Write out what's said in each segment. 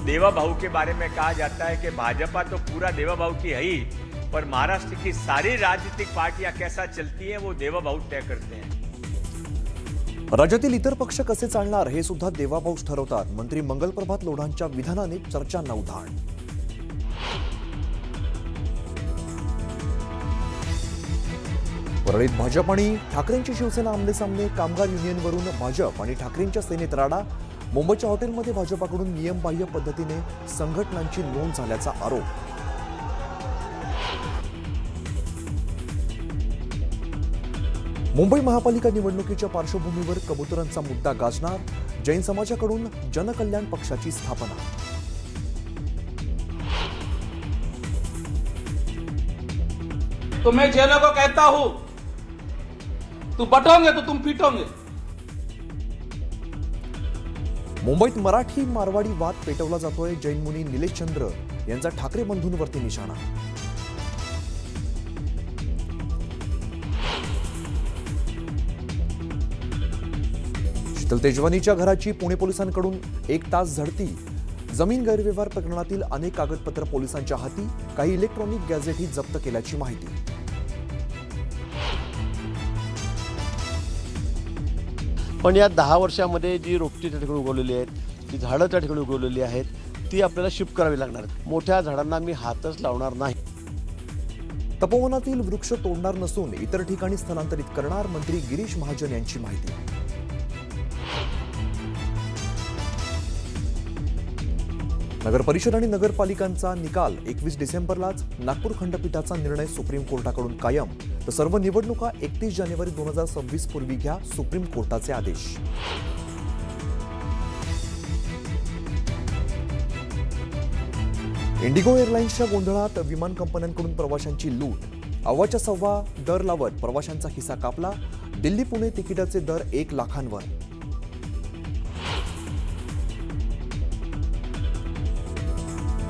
देवा भाऊ के बारे में कहा जाता है कि भाजपा तो पूरा देवा भाऊ की है ही, पर महाराष्ट्र की सारी राजनीतिक पार्टियां कैसा चलती हैं वो देवा भाऊ तय करते हैं। राज्यातील इतर पक्ष कसे चालणार हे सुद्धा देवाभाऊच ठरवतात। मंत्री मंगलप्रभात लोढांच्या विधानाने चर्चांना उधाण। परळीत भाजप आणि ठाकरेंची शिवसेना आमने-सामने। कामगार युनियनवरून भाजप आणि ठाकरेंच्या सेनेत राडा। मुंबईच्या हॉटेलमध्ये भाजपाकडून नियमबाह्य पद्धतीने संघटनांची नोंद झाल्याचा आरोप। मुंबई महापालिका निवडणुकीच्या पार्श्वभूमीवर कबुतरांचा मुद्दा गाजणार। जैन समाजाकडून जनकल्याण पक्षाची स्थापना। तो मैं जैनों को कहता हूं, तू बटोगे तो तुम पीटोगे। मुंबईत मराठी मारवाडी वाद पेटवला जातोय। जैन मुनी निलेश चंद्र यांचा ठाकरे बंधूंवरती निशाणा। शीतल तेजवानीच्या घराची पुणे पोलिसांकडून 1 तास झडती। जमीन गैरव्यवहार प्रकरणातील अनेक कागदपत्र पोलिसांच्या हाती। काही इलेक्ट्रॉनिक गॅझेटही जप्त केल्याची माहिती। पण या 10 वर्षामध्ये जी रोपटी त्या ठिकाणी उगवलेली आहेत, जी झाडं त्या ठिकाणी उगवलेली आहेत, ती आपल्याला शिफ्ट करावी लागणार आहेत। मोठ्या झाडांना मी हातच लावणार नाही। तपोवनातील वृक्ष तोडणार नसून इतर ठिकाणी स्थलांतरित करणार। मंत्री गिरीश महाजन यांची माहिती। नगर परिषद आणि नगरपालिकांचा निकाल 21 डिसेंबरलाच। नागपूर खंडपीठाचा निर्णय सुप्रीम कोर्टाकडून कायम। तर सर्व निवडणुका 31 जानेवारी 2026 पूर्वी घ्या, सुप्रीम कोर्टाचे आदेश। इंडिगो एअरलाइन्सच्या गोंधळात विमान कंपन्यांकडून प्रवाशांची लूट। अव्वाच्या सव्वा दर लावत प्रवाशांचा हिस्सा कापला। दिल्ली पुणे तिकिटाचे दर 1 लाखांवर।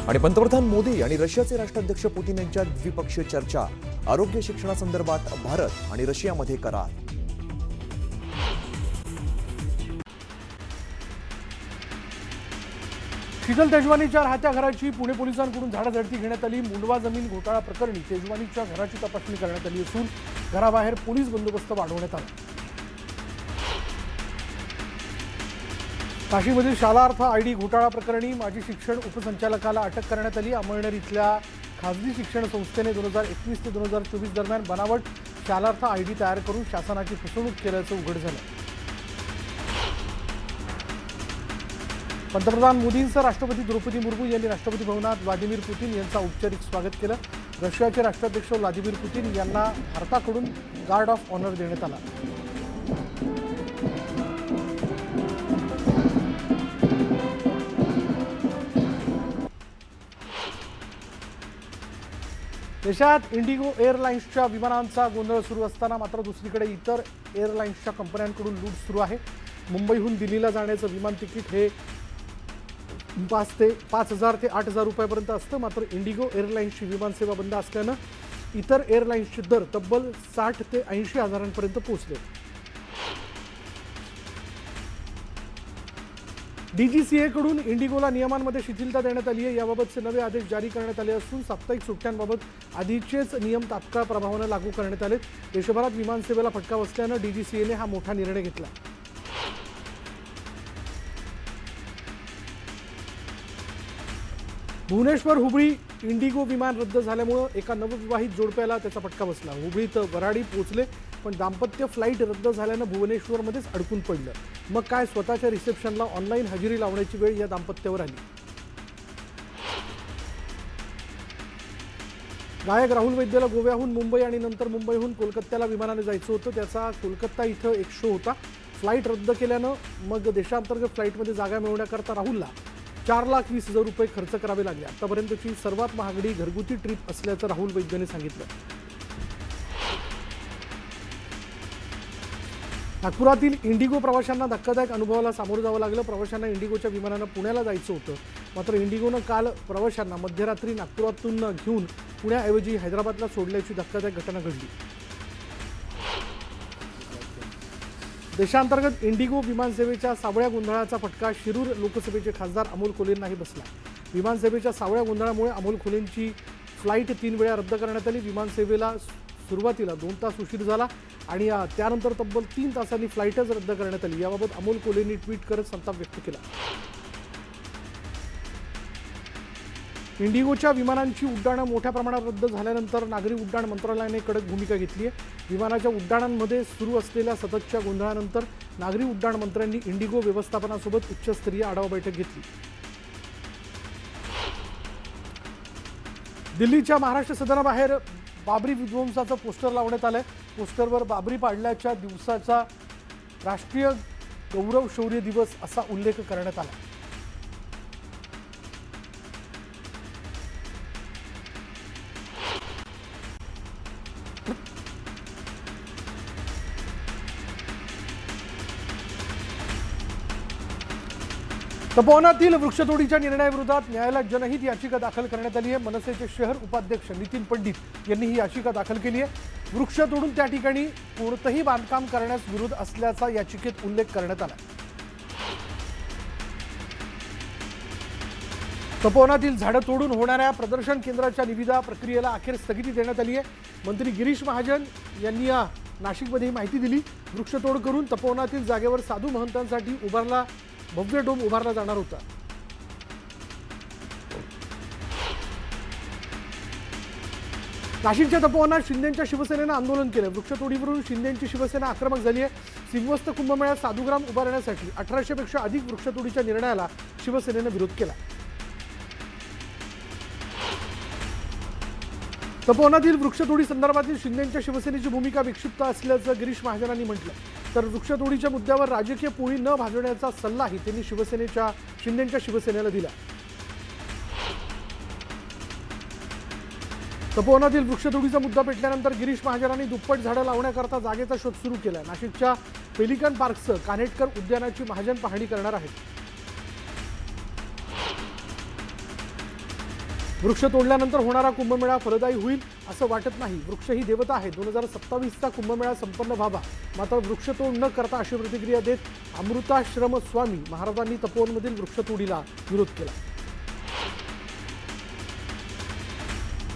आणि पंतप्रधान मोदी आणि रशियाचे राष्ट्राध्यक्ष पुतीन यांच्यात द्विपक्षीय चर्चा। आरोग्य शिक्षणासंदर्भात भारत आणि रशियामध्ये करार। शीतल तेजवानीच्या राहत्या घराची पुणे पोलिसांकडून झाडाझडती घेण्यात आली। मुंडवा जमीन घोटाळा प्रकरणी तेजवानीच्या घराची तपासणी करण्यात आली असून घराबाहेर पोलीस बंदोबस्त वाढवण्यात आला। काशीमधील शालार्थ आयडी घोटाळा प्रकरणी माजी शिक्षण उपसंचालकाला अटक करण्यात आली। अमळनेर इथल्या खासगी शिक्षण संस्थेने 2021 ते 2024 दरम्यान बनावट शालार्थ आयडी तयार करून शासनाची फसवणूक केल्याचं उघड झालं। पंतप्रधान मोदींसह राष्ट्रपती द्रौपदी मुर्मू यांनी राष्ट्रपती भवनात व्लादिमीर पुतीन यांचं औपचारिक स्वागत केलं। रशियाचे राष्ट्राध्यक्ष व्लादिमीर पुतीन यांना भारताकडून गार्ड ऑफ ऑनर देण्यात आला। देशात इंडिगो एअरलाइन्सच्या विमानांचा गोंधळ सुरू असताना मात्र दुसरीकडे इतर एअरलाइन्सच्या कंपन्यांकडून लूट सुरू आहे। मुंबईहून दिल्लीला जाण्याचं विमान तिकीट हे 5,000 ते 8,000 रुपयापर्यंत असतं। मात्र इंडिगो एअरलाइन्सची विमानसेवा बंद असल्यानं इतर एअरलाइन्सचे दर तब्बल 60 ते 80 हजारांपर्यंत पोहोचले। डीजीसीएकडून इंडिगोला नियमांमध्ये शिथिलता देण्यात आली आहे। याबाबतचे नवे आदेश जारी करण्यात आले असून साप्ताहिक सुट्ट्यांबाबत आधीचेच नियम तात्काळ प्रभावाने लागू करण्यात आले। देशभरात विमानसेवेला फटका बसल्यानं डीजीसीएने हा मोठा निर्णय घेतला। भुवनेश्वर हुबळी इंडिगो विमान रद्द झाल्यामुळे एका नवविवाहित जोडप्याला त्याचा फटका बसला। हुबळीत वराडी पोहोचले पण दाम्पत्य फ्लाईट रद्द झाल्यानं भुवनेश्वरमध्येच अडकून पडलं। मग काय स्वतःच्या रिसेप्शनला ऑनलाईन हजेरी लावण्याची वेळ या दाम्पत्यावर आली। गायक राहुल वैद्यला गोव्याहून मुंबई आणि नंतर मुंबईहून कोलकात्याला विमानाने जायचं होतं। त्याचा कोलकाता इथं एक शो होता। फ्लाईट रद्द केल्यानं मग देशांतर्गत फ्लाईटमध्ये जागा मिळवण्याकरता राहुलला 4,20,000 रुपये खर्च करावे लागले। आतापर्यंतची सर्वात महागडी घरगुती ट्रिप असल्याचं राहुल वैद्यने सांगितलं। नागपुरातील इंडिगो प्रवाशांना धक्कादायक अनुभवाला सामोरं जावं लागलं। प्रवाशांना इंडिगोच्या विमानानं पुण्याला जायचं होतं, मात्र इंडिगोनं काल प्रवाशांना मध्यरात्री नागपुरातून घेऊन पुण्याऐवजी हैदराबादला सोडल्याची धक्कादायक घटना घडली। देशांतर्गत इंडिगो विमानसेवेच्या सावळ्या गोंधळाचा फटका शिरूर लोकसभेचे खासदार अमोल कोल्हेंनाही बसला. विमानसेवेच्या सावळ्या गोंधळामुळे अमोल कोल्हेंची फ्लाईट 3 वेळा रद्द करण्यात आली. विमानसेवेला सुरुवातीला 2 तास उशीर झाला आणि त्यानंतर तब्बल 3 तासांनी फ्लाईटच रद्द करण्यात आली. याबाबत अमोल कोल्हेंनी ट्विट करत संताप व्यक्त केला. इंडिगोच्या विमानांची उड्डाणं मोठ्या प्रमाणात रद्द झाल्यानंतर नागरी उड्डाण मंत्रालयाने कडक भूमिका घेतली आहे. विमानाच्या उड्डाणांमध्ये सुरू असलेल्या सततच्या गोंधळानंतर नागरी उड्डाण मंत्र्यांनी इंडिगो व्यवस्थापनासोबत उच्चस्तरीय आढावा बैठक घेतली. दिल्लीच्या महाराष्ट्र सदनाबाहेर बाबरी विध्वंसाचं पोस्टर लावण्यात आलंय. पोस्टरवर बाबरी पाडल्याच्या दिवसाचा राष्ट्रीय गौरव शौर्य दिवस असा उल्लेख करण्यात आला. तपोवनातील वृक्षतोडीच्या निर्णयाविरोधात न्यायालयात जनहित याचिका दाखल करण्यात आली आहे. मनसेचे शहर उपाध्यक्ष नितीन पंडित यांनी ही याचिका दाखल केली आहे. वृक्ष तोडून त्या ठिकाणी कोणतंही बांधकाम करण्यास विरोध असल्याचा याचिकेत उल्लेख करण्यात आला. तपोवनातील झाडं तोडून होणाऱ्या प्रदर्शन केंद्राच्या निविदा प्रक्रियेला अखेर स्थगिती देण्यात आली आहे. मंत्री गिरीश महाजन यांनी नाशिकमध्ये ही माहिती दिली. वृक्षतोड करून तपोवनातील जागेवर साधू महंतांसाठी भव्य डोम उभारला जाणार होता. नाशिकच्या तपोवनात शिंदेच्या शिवसेनेनं आंदोलन केलं. वृक्षतोडीवरून शिंदेची शिवसेना आक्रमक झाली आहे. सिंहस्थ कुंभमेळ्यात साधुग्राम उभारण्यासाठी 1800 पेक्षा अधिक वृक्षतोडीच्या निर्णयाला शिवसेनेनं विरोध केला. तपोवनातील वृक्षतोडी संदर्भातील शिंदेच्या शिवसेनेची भूमिका विक्षिप्त असल्याचं गिरीश महाजनांनी म्हटलं. तर वृक्षतोडीच्या मुद्द्यावर राजकीय पोळी न भाजवण्याचा सल्लाही त्यांनी शिंदेच्या शिवसेनेला दिला. तपोवनातील वृक्षतोडीचा मुद्दा पेटल्यानंतर गिरीश महाजनांनी दुप्पट झाडं लावण्याकरता जागेचा शोध सुरू केला. नाशिकच्या पेलिकन पार्कसह कानेटकर उद्यानाची महाजन पाहणी करणार आहेत. वृक्ष तोडल्यानंतर होणारा कुंभमेळा फलदायी होईल असं वाटत नाही. वृक्ष ही देवता आहे. 2027चा कुंभमेळा संपन्न व्हावा, मात्र वृक्षतोड न करता अशी प्रतिक्रिया देत अमृताश्रम स्वामी महाराजांनी तपोवनमधील वृक्षतोडीला विरोध केला.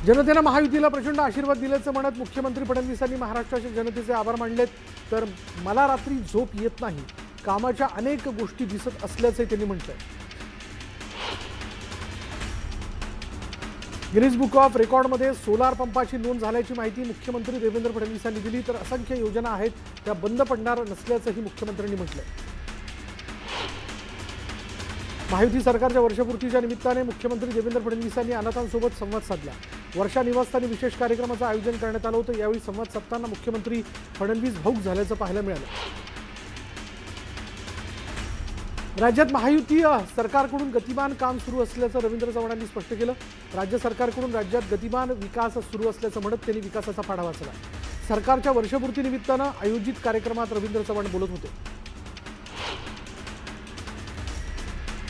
जनतेनं महायुतीला प्रचंड आशीर्वाद दिल्याचं म्हणत मुख्यमंत्री फडणवीसांनी महाराष्ट्राच्या जनतेचे आभार मानलेत. तर मला रात्री झोप येत नाही, कामाच्या अनेक गोष्टी दिसत असल्याचे त्यांनी म्हटलंय. गिनीज बुक ऑफ रेकॉर्डमध्ये सोलार पंपाची नोंद झाल्याची माहिती मुख्यमंत्री देवेंद्र फडणवीसांनी दिली. तर असंख्य योजना आहेत त्या बंद पडणार नसल्याचंही मुख्यमंत्र्यांनी म्हटलंय. महायुती सरकारच्या वर्षपूर्तीच्या निमित्ताने मुख्यमंत्री देवेंद्र फडणवीसांनी अनाथांसोबत संवाद साधला. वर्षा निवासस्थानी विशेष कार्यक्रमाचं आयोजन करण्यात आलं होतं. यावेळी संवाद साधताना मुख्यमंत्री फडणवीस भाऊक झाल्याचं पाहायला मिळालं. राज्यात महायुती सरकारकडून गतिमान काम सुरू असल्याचं रवींद्र चव्हाणांनी स्पष्ट केलं. राज्य सरकारकडून राज्यात गतिमान विकास सुरू असल्याचं म्हणत त्यांनी विकासाचा पाढा वाचला. सरकारच्या वर्षपूर्तीनिमित्तानं आयोजित कार्यक्रमात रवींद्र चव्हाण बोलत होते.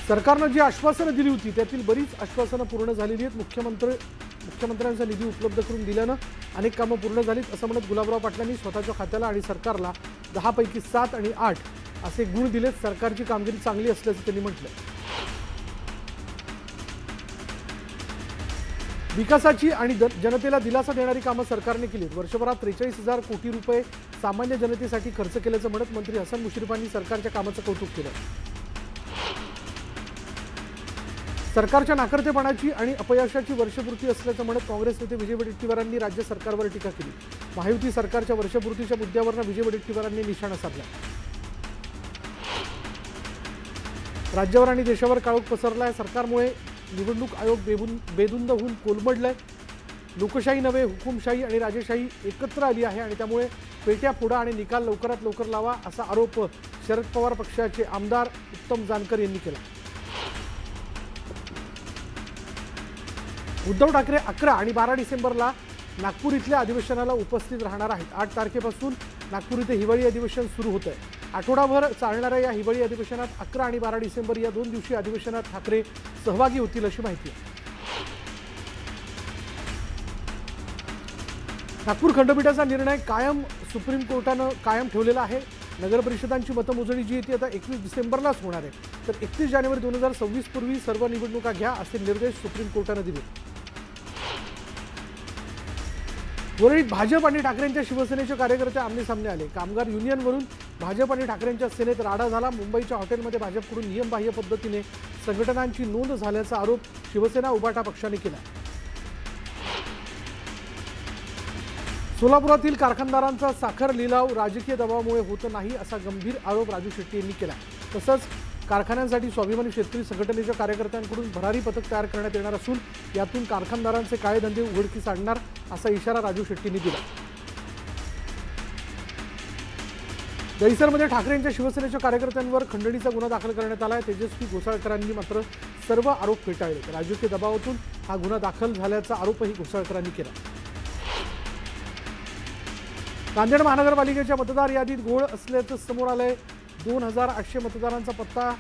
सरकारनं जी आश्वासनं दिली होती त्यातील बरीच आश्वासनं पूर्ण झालेली आहेत. मुख्यमंत्र्यांचा निधी उपलब्ध करून दिल्यानं अनेक कामं पूर्ण झालीत असं म्हणत गुलाबराव पाटलांनी स्वतःच्या खात्याला आणि सरकारला 10 पैकी 7 आणि 8 असे गुण दिलेत. सरकारची कामगिरी चांगली असल्याचं त्यांनी म्हटलं. विकासाची आणि जनतेला दिलासा देणारी कामं सरकारने केलीत. वर्षभरात 43,000 कोटी रुपये सामान्य जनतेसाठी खर्च केल्याचं म्हणत मंत्री हसन मुश्रीफांनी सरकारच्या कामाचं कौतुक केलं. सरकारच्या नाकर्तेपणाची आणि अपयशाची वर्षपूर्ती असल्याचं म्हणत काँग्रेस नेते विजय वडेट्टीवारांनी राज्य सरकारवर टीका केली. महायुती सरकारच्या वर्षपूर्तीच्या मुद्द्यावरून विजय वडेट्टीवारांनी निशाणा साधला. राज्यावर आणि देशावर काळोख पसरलाय. सरकारमुळे निवडणूक आयोग बेधुंद होऊन कोलमडलाय. लोकशाही नव्हे, हुकुमशाही आणि राजेशाही एकत्र आली आहे आणि त्यामुळे पेट्या फोडा आणि निकाल लवकरात लवकर लावा असा आरोप शरद पवार पक्षाचे आमदार उत्तम जानकर यांनी केला. उद्धव ठाकरे 11 आणि 12 डिसेंबरला नागपूर इथल्या अधिवेशनाला उपस्थित राहणार आहेत. 8 तारखेपासून नागपूर इथे हिवाळी अधिवेशन सुरू होत आहे. आठवडाभर चालणाऱ्या या हिवाळी अधिवेशनात 11 आणि 12 डिसेंबर या 2 दिवसीय अधिवेशनात ठाकरे सहभागी होतील अशी माहिती आहे. नागपूर खंडपीठाचा निर्णय सुप्रीम कोर्टानं कायम ठेवलेला आहे. नगर परिषदांची मतमोजणी जी आहे ती आता 21 डिसेंबरलाच होणार आहे. तर 31 जानेवारी 2026 पूर्वी सर्व निवडणुका घ्या असे निर्देश सुप्रीम कोर्टाने दिले. वरळीत भाजप आणि ठाकरेंच्या शिवसेनेचे कार्यकर्ते आमने-सामने आले. कामगार युनियनवरून भाजप आणि ठाकरेंच्या सेनेत राडा झाला. मुंबईच्या हॉटेलमध्ये भाजपकडून नियमबाह्य पद्धतीने संघटनांची नोंद झाल्याचा आरोप शिवसेना उबाटा पक्षाने केला. सोलापुरातील कारखानदारांचा साखर लिलाव राजकीय दबावामुळे होत नाही असा गंभीर आरोप राजू शेट्टी यांनी केला. तसंच कारखान्यांसाठी स्वाभिमानी शेतकरी संघटनेच्या कार्यकर्त्यांकडून भरारी पथक तयार करण्यात येणार असून यातून कारखानदारांचे काळे धंदे उघडकीस आणणार असा इशारा राजू शेट्टींनी दिला. दहिसरमध्ये ठाकरेंच्या शिवसेनेच्या कार्यकर्त्यांवर खंडणीचा गुन्हा दाखल करण्यात आला आहे. तेजस्वी घोसाळकरांनी मात्र सर्व आरोप फेटाळले. राजकीय दबावातून हा गुन्हा दाखल झाल्याचा आरोपही घोसाळकरांनी केला. नांदेड महानगरपालिकेच्या मतदार यादीत घोळ असल्याचं समोर आलंय. 2800 मतदारांचा पत्ता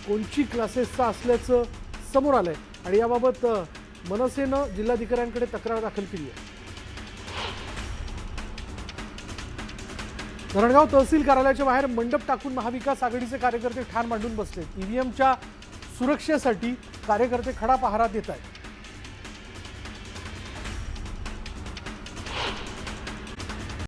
कोणची क्लासेसचा असल्याचं समोर आलंय आणि याबाबत मनसेनं जिल्हाधिकाऱ्यांकडे तक्रार दाखल केली आहे. धरणगाव तहसील कार्यालयाच्या बाहेर मंडप टाकून महाविकास आघाडीचे कार्यकर्ते ठाण मांडून बसले. ईव्हीएमच्या सुरक्षेसाठी कार्यकर्ते खडा पहारा देत आहेत.